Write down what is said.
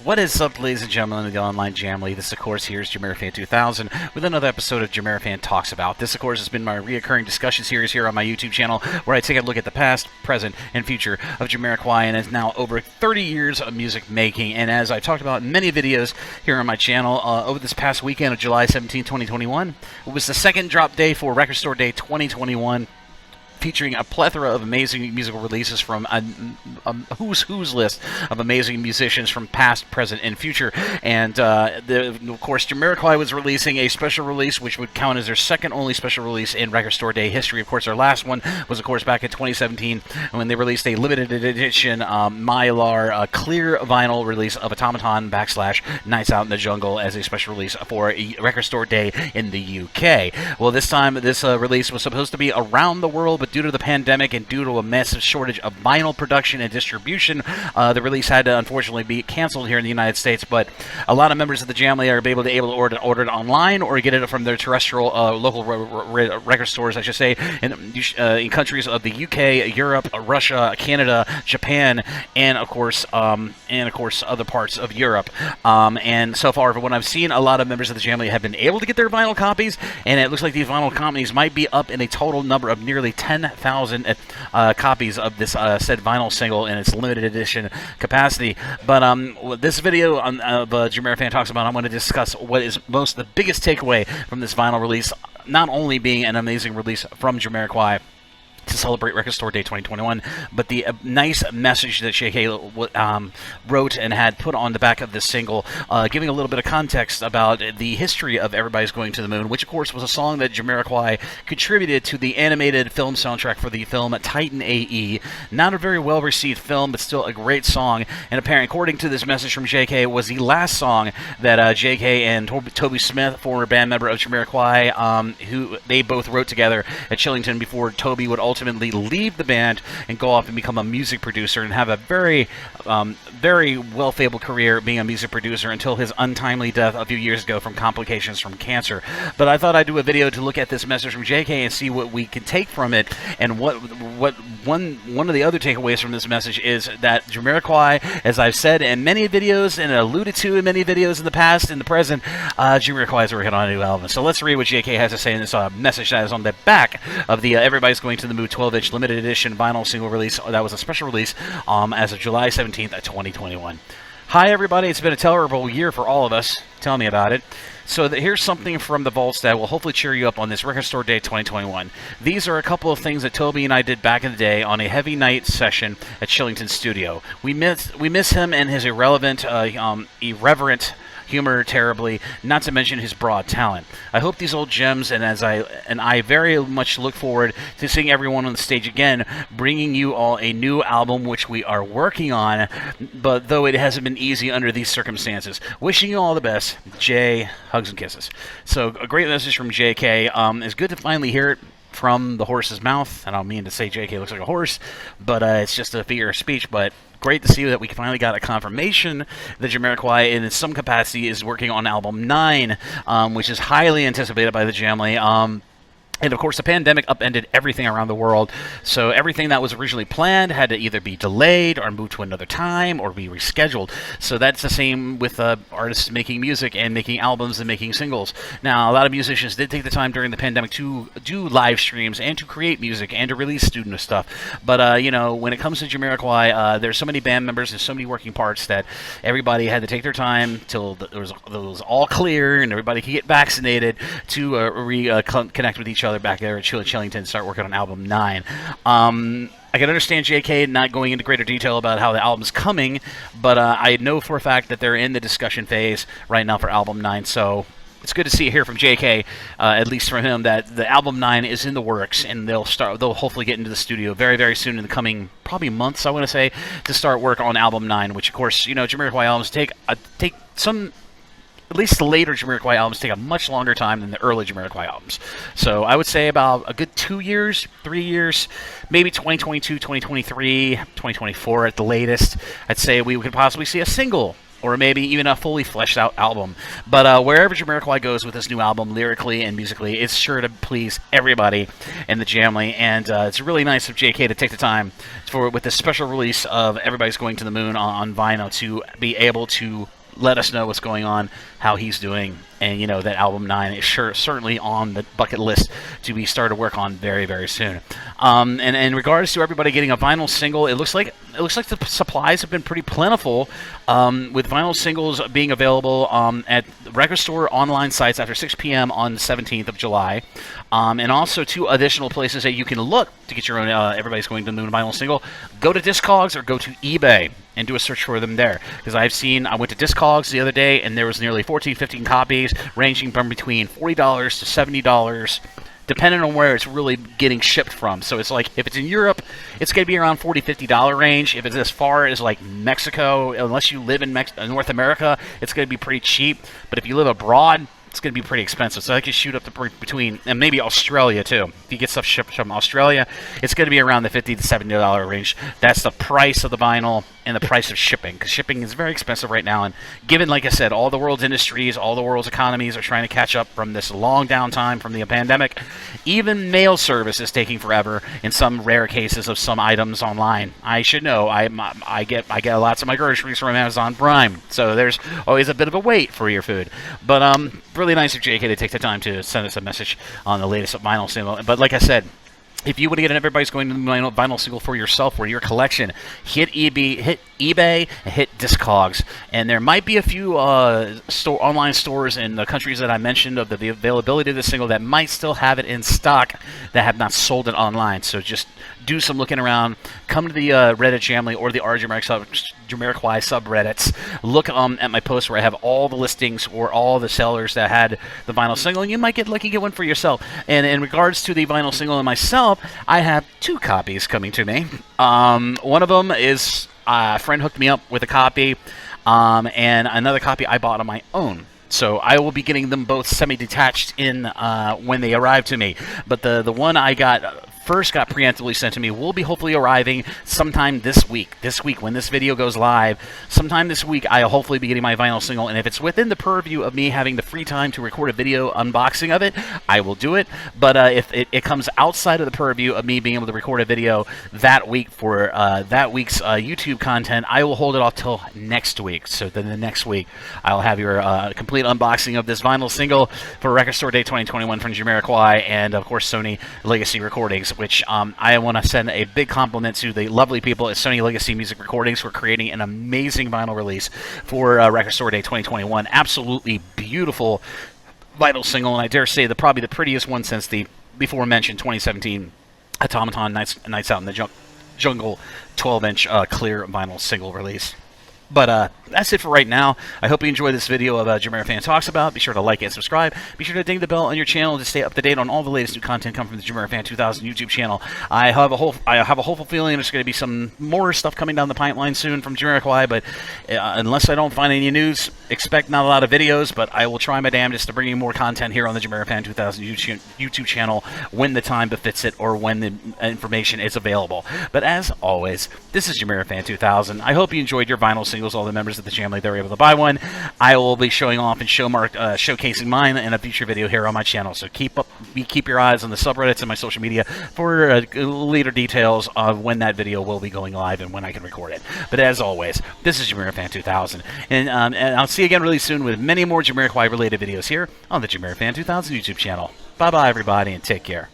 What is up, ladies and gentlemen of the online Jamily? This, of course, here is JamiroFan 2000 with another episode of JamiroFan Talks About. This, of course, has been my reoccurring discussion series here on my YouTube channel, where I take a look at the past, present, and future of Jamiroquai, and it's now over 30 years of music making. And as I've talked about in many videos here on my channel, over this past weekend of July 17, 2021, it was the second drop day for Record Store Day 2021. Featuring a plethora of amazing musical releases from a who's list of amazing musicians from past, present, and future. And of course, Jamiroquai was releasing a special release, which would count as their second only special release in Record Store Day history. Of course, their last one was, of course, back in 2017 when they released a limited edition Mylar clear vinyl release of Automaton / Nights Out in the Jungle as a special release for Record Store Day in the UK. Well, this time, this release was supposed to be around the world, but due to the pandemic and due to a massive shortage of vinyl production and distribution, the release had to unfortunately be canceled here in the United States. But a lot of members of the Jamily are able to order it online or get it from their terrestrial local record stores, I should say, in countries of the UK, Europe, Russia, Canada, Japan, and of course other parts of Europe. And so far, from what I've seen, a lot of members of the Jamily have been able to get their vinyl copies, and it looks like these vinyl copies might be up in a total number of nearly 10,000 copies of this said vinyl single in its limited edition capacity. But this video on JamiroFan Talks About, I'm going to discuss what is the biggest takeaway from this vinyl release, not only being an amazing release from Jamiroquai to celebrate Record Store Day 2021, but the nice message that JK wrote and had put on the back of this single, giving a little bit of context about the history of Everybody's Going to the Moon, which of course was a song that Jamiroquai contributed to the animated film soundtrack for the film Titan AE. Not a very well received film, but still a great song, and apparently, according to this message from JK, was the last song that JK and Toby Smith, former band member of Jamiroquai, who they both wrote together at Chillington before Toby would ultimately leave the band and go off and become a music producer and have a very well-fabled career being a music producer until his untimely death a few years ago from complications from cancer. But I thought I'd do a video to look at this message from JK and see what we can take from it, and what one of the other takeaways from this message is that Jamiroquai, as I've said in many videos and alluded to in many videos in the past and the present, Jamiroquai is working on a new album. So let's read what JK has to say in this message that is on the back of the Everybody's Going to the Moon 12-inch limited edition vinyl single release. That was a special release as of July 17th, 2021. Hi, everybody. It's been a terrible year for all of us. Tell me about it. So here's something from the vaults that will hopefully cheer you up on this Record Store Day 2021. These are a couple of things that Toby and I did back in the day on a heavy night session at Chillington Studio. We miss him and his irreverent humor terribly, not to mention his broad talent. I hope these old gems, and I very much look forward to seeing everyone on the stage again, bringing you all a new album, which we are working on, but though it hasn't been easy under these circumstances. Wishing you all the best, Jay. Hugs and kisses. So a great message from JK. It's good to finally hear it from the horse's mouth. I don't mean to say JK looks like a horse, but it's just a figure of speech. But great to see that we finally got a confirmation that Jamiroquai, in some capacity, is working on album 9, which is highly anticipated by the Jamily. And of course, the pandemic upended everything around the world, so everything that was originally planned had to either be delayed or moved to another time or be rescheduled. So that's the same with artists making music and making albums and making singles. Now, a lot of musicians did take the time during the pandemic to do live streams and to create music and to release studio stuff. But, when it comes to Jamiroquai, there's so many band members and so many working parts that everybody had to take their time till it was all clear and everybody could get vaccinated to reconnect with each other back there at Chillington and start working on album 9. I can understand JK not going into greater detail about how the album's coming, but I know for a fact that they're in the discussion phase right now for album 9, so it's good to hear from JK, at least from him, that the album 9 is in the works, and they'll hopefully get into the studio very, very soon in the coming probably months, I want to say, to start work on album 9, which of course, Jamiroquai albums take some. At least the later Jamiroquai albums take a much longer time than the early Jamiroquai albums. So I would say about a good 2 years, 3 years, maybe 2022, 2023, 2024 at the latest. I'd say we could possibly see a single or maybe even a fully fleshed out album. But wherever Jamiroquai goes with this new album, lyrically and musically, it's sure to please everybody in the Jamily. And it's really nice of JK to take the time with this special release of Everybody's Going to the Moon on vinyl to be able to let us know what's going on, how he's doing, and you know that album 9 is certainly on the bucket list to be started to work on very, very soon. And in regards to everybody getting a vinyl single, it looks like the supplies have been pretty plentiful, with vinyl singles being available at record store online sites after 6 p.m. on the 17th of July, and also 2 additional places that you can look to get your own Everybody's Going to the Moon vinyl single. Go to Discogs or go to eBay and do a search for them there, because I went to Discogs the other day and there was nearly 15 copies ranging from between $40 to $70, depending on where it's really getting shipped from. So it's like, if it's in Europe, it's going to be around $40-$50 range. If it's as far as like Mexico, unless you live in North America, it's going to be pretty cheap. But if you live abroad, it's going to be pretty expensive. So I could shoot up to between, and maybe Australia too. If you get stuff shipped from Australia, it's going to be around the $50 to $70 range. That's the price of the vinyl and the price of shipping, because shipping is very expensive right now. And given, like I said, all the world's industries, all the world's economies are trying to catch up from this long downtime from the pandemic, even mail service is taking forever in some rare cases of some items online. I should know. I get lots of my groceries from Amazon Prime, so there's always a bit of a wait for your food. But really nice of JK to take the time to send us a message on the latest vinyl single. But like I said, if you want to get an Everybody's Going to the vinyl single for yourself or your collection, hit eBay, and hit Discogs. And there might be a few online stores in the countries that I mentioned of the availability of the single that might still have it in stock that have not sold it online. So just do some looking around. Come to the Reddit Jamily or the Jamiroquai subreddits. Look at my post where I have all the listings or all the sellers that had the vinyl single, and you might get lucky, get one for yourself. And in regards to the vinyl single and myself, I have 2 copies coming to me. One of them is a friend hooked me up with a copy, and another copy I bought on my own. So I will be getting them both semi-detached in when they arrive to me. But the one I got first got preemptively sent to me will be hopefully arriving sometime this week. This week, when this video goes live, sometime this week, I'll hopefully be getting my vinyl single. And if it's within the purview of me having the free time to record a video unboxing of it, I will do it. But if it comes outside of the purview of me being able to record a video that week for that week's YouTube content, I will hold it off till next week. So then the next week, I'll have your complete unboxing of this vinyl single for Record Store Day 2021 from Jamiroquai and, of course, Sony Legacy Recordings, which I want to send a big compliment to the lovely people at Sony Legacy Music Recordings for creating an amazing vinyl release for Record Store Day 2021. Absolutely beautiful vinyl single, and I dare say probably the prettiest one since the before-mentioned 2017 Automaton Nights Out in the Jungle 12-inch clear vinyl single release. But that's it for right now. I hope you enjoyed this video of JamiroFan Talks About. Be sure to like and subscribe. Be sure to ding the bell on your channel to stay up to date on all the latest new content coming from the JamiroFan 2000 YouTube channel. I have a hopeful feeling there's going to be some more stuff coming down the pipeline soon from Jamiroquai, but unless I don't find any news, expect not a lot of videos, but I will try my damnedest to bring you more content here on the JamiroFan 2000 YouTube channel when the time befits it or when the information is available. But as always, this is JamiroFan 2000. I hope you enjoyed your vinyl singles. All the members of the Jamily that were able to buy one. I will be showing off and showcasing mine in a future video here on my channel. So keep your eyes on the subreddits and my social media for later details of when that video will be going live and when I can record it. But as always, this is JamiroFan 2000, and I'll see you again really soon with many more Jamiroquai related videos here on the JamiroFan 2000 YouTube channel. Bye bye everybody, and take care.